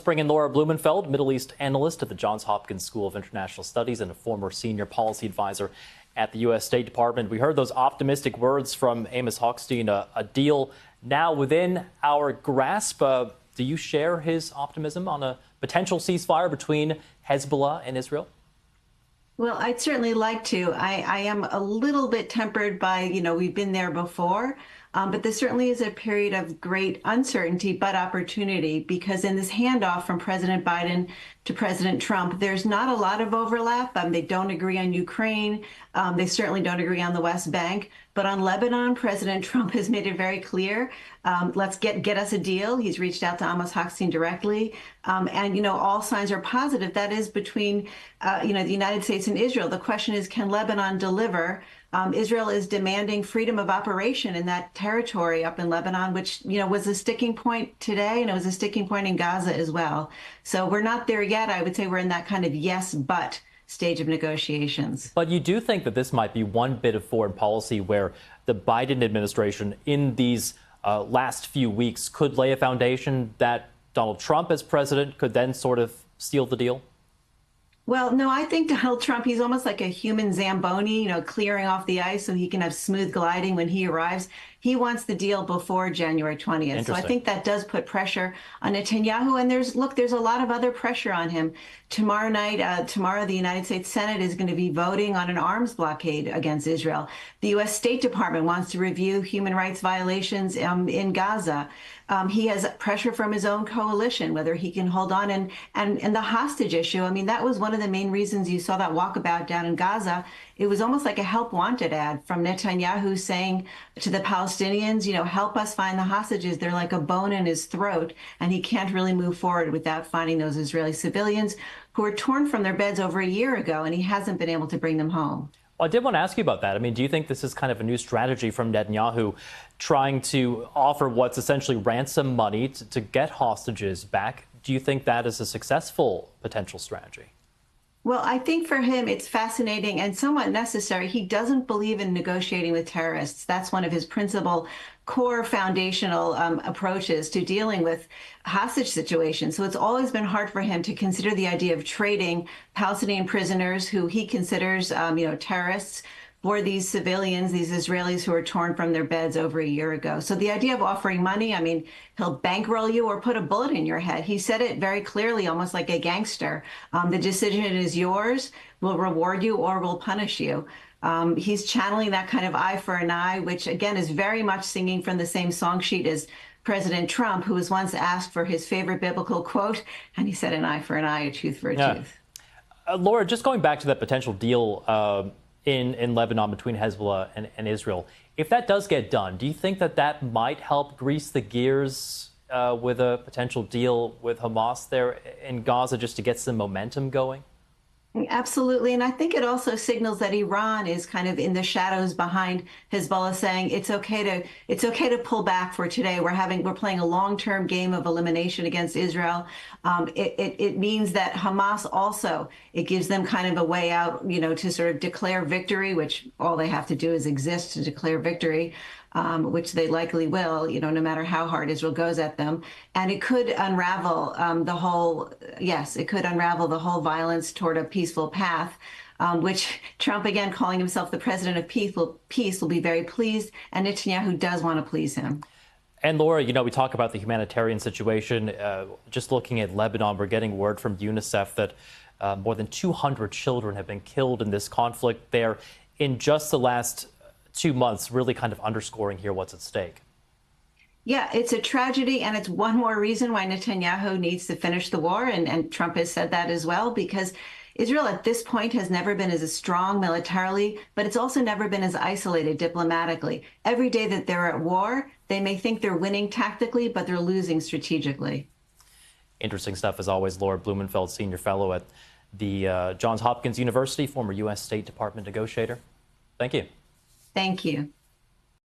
Bring in Laura Blumenfeld, Middle East analyst at the Johns Hopkins School of International Studies and a former senior policy advisor at the U.S. State Department. We heard those optimistic words from Amos Hochstein, a deal now within our grasp. Do you share his optimism on a potential ceasefire between Hezbollah and Israel? Well, I'd certainly like to. I am a little bit tempered by, we've been there before, but this certainly is a period of great uncertainty, but opportunity, because in this handoff from President Biden to President Trump, there's not a lot of overlap. They don't agree on Ukraine. They certainly don't agree on the West Bank. But on Lebanon, President Trump has made it very clear, let's get us a deal. He's reached out to Amos Hochstein directly. And, all signs are positive. That is between, the United States and Israel. The question is, can Lebanon deliver? Israel is demanding freedom of operation in that territory up in Lebanon, which, was a sticking point today, and it was a sticking point in Gaza as well. So we're not there yet. I would say we're in that kind of yes, but stage of negotiations. But you do think that this might be one bit of foreign policy where the Biden administration in these last few weeks could lay a foundation that Donald Trump as president could then sort of seal the deal? Well, no, I think Donald Trump, he's almost like a human Zamboni, clearing off the ice so he can have smooth gliding when he arrives. He wants the deal before January 20th. So I think that does put pressure on Netanyahu. And there's a lot of other pressure on him. Tomorrow night, the United States Senate is going to be voting on an arms blockade against Israel. The U.S. State Department wants to review human rights violations in Gaza. He has pressure from his own coalition, whether he can hold on, and the hostage issue. I mean, that was one of the main reasons you saw that walkabout down in Gaza. It was almost like a help wanted ad from Netanyahu saying to the Palestinians, help us find the hostages. They're like a bone in his throat, and he can't really move forward without finding those Israeli civilians who were torn from their beds over a year ago, and he hasn't been able to bring them home. Well, I did want to ask you about that. I mean, do you think this is kind of a new strategy from Netanyahu trying to offer what's essentially ransom money to get hostages back? Do you think that is a successful potential strategy? Well, I think for him, it's fascinating and somewhat necessary. He doesn't believe in negotiating with terrorists. That's one of his principal core foundational approaches to dealing with hostage situations. So it's always been hard for him to consider the idea of trading Palestinian prisoners who he considers, terrorists, for these civilians, these Israelis who were torn from their beds over a year ago. So the idea of offering money, I mean, he'll bankroll you or put a bullet in your head. He said it very clearly, almost like a gangster. The decision is yours. We'll reward you or we'll punish you. He's channeling that kind of eye for an eye, which again is very much singing from the same song sheet as President Trump, who was once asked for his favorite biblical quote, and he said, an eye for an eye, a tooth for a tooth. Laura, just going back to that potential deal in Lebanon between Hezbollah and Israel, if that does get done, do you think that might help grease the gears with a potential deal with Hamas there in Gaza just to get some momentum going? Absolutely. And I think it also signals that Iran is kind of in the shadows behind Hezbollah, saying it's okay to pull back for today. We're playing a long-term game of elimination against Israel. It means that Hamas also, it gives them kind of a way out, to sort of declare victory, which all they have to do is exist to declare victory. Which they likely will, no matter how hard Israel goes at them. And it could unravel it could unravel the whole violence toward a peaceful path, which Trump, again, calling himself the president of peace, will be very pleased. And Netanyahu does want to please him. And Laura, we talk about the humanitarian situation. Just looking at Lebanon, we're getting word from UNICEF that more than 200 children have been killed in this conflict there in just the last 2 months, really kind of underscoring here what's at stake. Yeah, it's a tragedy, and it's one more reason why Netanyahu needs to finish the war, and Trump has said that as well, because Israel at this point has never been as strong militarily, but it's also never been as isolated diplomatically. Every day that they're at war, they may think they're winning tactically, but they're losing strategically. Interesting stuff, as always. Laura Blumenfeld, senior fellow at the Johns Hopkins University, former U.S. State Department negotiator. Thank you. Thank you.